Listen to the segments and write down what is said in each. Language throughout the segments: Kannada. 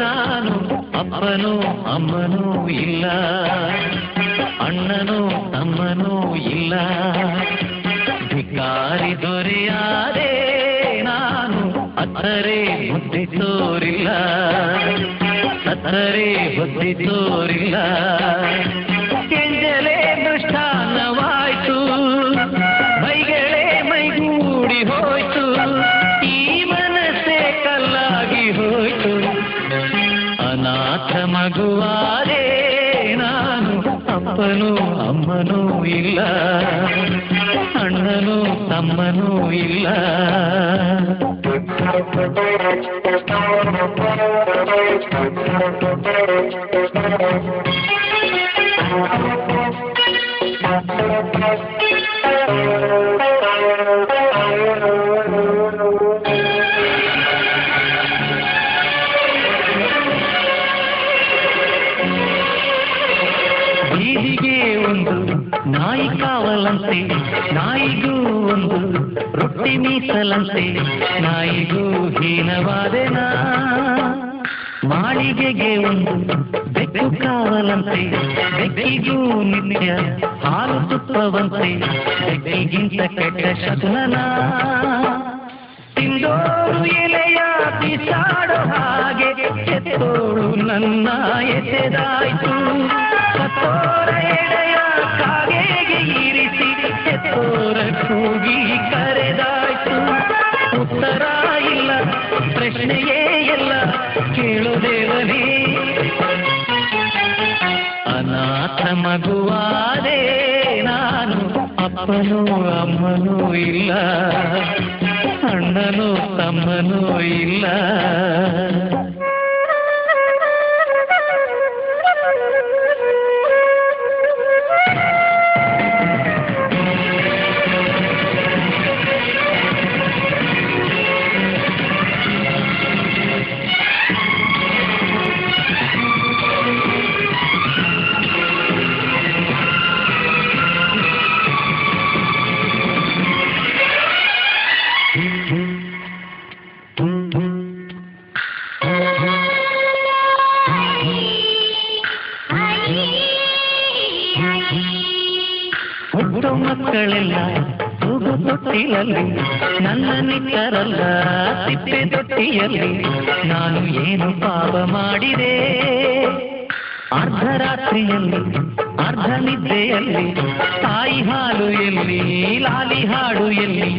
ನಾನು ಅಪ್ಪನೂ ಅಮ್ಮನೂ ಇಲ್ಲ, ಅಣ್ಣನೂ ತಮ್ಮನೂ ಇಲ್ಲ. ಭಿಕಾರಿ ದೊರೆಯಾದೆ ನಾನು, ಅತ್ತರೆ ಬುದ್ಧಿ ತೋರಿಲ್ಲ, ಸತ್ತರೆ ಬುದ್ಧಿ ತೋರಿಲ್ಲ. ಕೆಂಜಲೇ ಮೃಷ್ಟಾನ್ನವಾಯ್ತು, ಬೈಗಳೇ ಮೈಗೂಡಿ ಹೋಯ್ತು, ಈ ಮನಸ್ಸೇ ಕಲ್ಲಾಗಿ ಹೋಯ್ತು. ಅನಾಥ ಮಗುವಾದೆ ನಾನು, ಅಪ್ಪನೂ ಅಮ್ಮನೂ ಇಲ್ಲ, ಅಣ್ಣನೂ ತಮ್ಮನೂ ಇಲ್ಲ. ಬೀದಿಗೆ ಒಂದು ನಾಯಿ ಕಾವಲಂತೆ, ನಾಯಿಗೂ ಒಂದು ರೊಟ್ಟಿ ಮೀಸಲಂತೆ, ನಾಯಿಗೂ ಹೀನವಾದೆನಾ. ಮಾಳಿಗೆಗೆ ಒಂದು ಬೆಕ್ಕು ಕಾವಲಂತೆ, ಬೆಕ್ಕಿಗೂ ನಿತ್ಯ ಹಾಲು ತುಪ್ಪವಂತೆ, ಬೆಕ್ಕಿಗಿಂತ ಕೆಟ್ಟ ಶಕುನನ. ತಿಂದೋರು ಎಲೆಯ ಬಿಸಾಡೋ ಹಾಗೆ ಎತ್ತೋಳು ನನ್ನ ಎಸೆದಾಯ್ತು. ಸತ್ತೋರ ಎಡೆಯ ಕಾಗೆಗೆ ಇರಿಸಿ ಎತ್ತೋರ ಕೂಗಿ ಕರೆದಾಯ್ತು. ಉತ್ತರ ಇಲ್ಲ, ಪ್ರಶ್ನೆಯೇ ಇಲ್ಲ, ಕೇಳು ದೇವನೇ. ಅನಾಥ ಮಗುವಾದೆ ನಾನು, ಅಪ್ಪನೂ ಅಮ್ಮನೂ ಇಲ್ಲ, ಅಣ್ಣನೂ ತಮ್ಮನೂ ಇಲ್ಲ. ಹುಟ್ಟೋ ಮಕ್ಕಳೆಲ್ಲ ತೂಗು ತೊಟ್ಟಿಲಲ್ಲಿ, ನನ್ನ ನಿಕ್ಕರಲ್ಲ ತಿಪ್ಪೆ ತೊಟ್ಟಿಯಲ್ಲಿ. ನಾನು ಏನು ಪಾಪ ಮಾಡಿದೆ? ಅರ್ಧರಾತ್ರಿಯಲ್ಲಿ ಅರ್ಧ ನಿದ್ದೆಯಲ್ಲಿ, ತಾಯಿ ಹಾಲು ಎಲ್ಲಿ, ಲಾಲಿ ಹಾಡು ಎಲ್ಲಿ,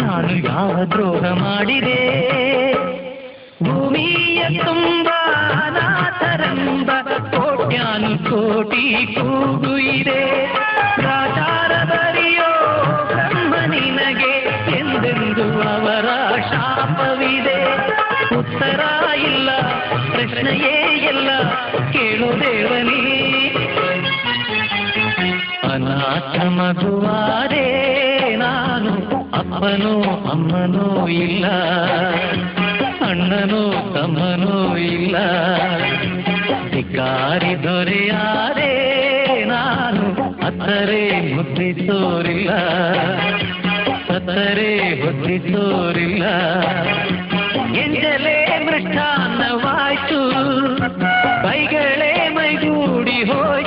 ನಾನು ಯಾವ ದ್ರೋಹ ಮಾಡಿದೆ? ಭೂಮಿಯ ತುಂಬ ಅನಾಥರೆಂಬ ಕೋಟ್ಯಾನು ಕೋಟಿ ಕೂಗು ಇದೆ. ರಾಜಾರ ಬರೆಯೋ ಬ್ರಹ್ಮ ನಿನಗೆ ಎಂದೆಂದು ಅವರ ಶಾಪವಿದೆ. ಉತ್ತರ ಇಲ್ಲ, ಪ್ರಶ್ನೆಯೇ ಇಲ್ಲ, ಕೇಳು ದೇವನೇ. ಅನಾಥ ಮಗುವಾದೆ ನಾನು, ಅಪ್ಪನೂ ಅಮ್ಮನೂ ಇಲ್ಲ, ಅಣ್ಣನೂ ತಮ್ಮನೂ ಇಲ್ಲ. ಭಿಕಾರಿ ದೊರೆಯಾದೆ ನಾನು, ಅತ್ತರೆ ಬುದ್ಧಿ ತೋರಿಲ್ಲ, ಸತ್ತರೆ ಬುದ್ಧಿ ತೋರಿಲ್ಲ. ಎಂಜಲೇ ಮೃಷ್ಟಾನ್ನವಾಯ್ತು, ಬೈಗಳೇ ಮೈಗೂಡಿ ಹೋಯ್ತು.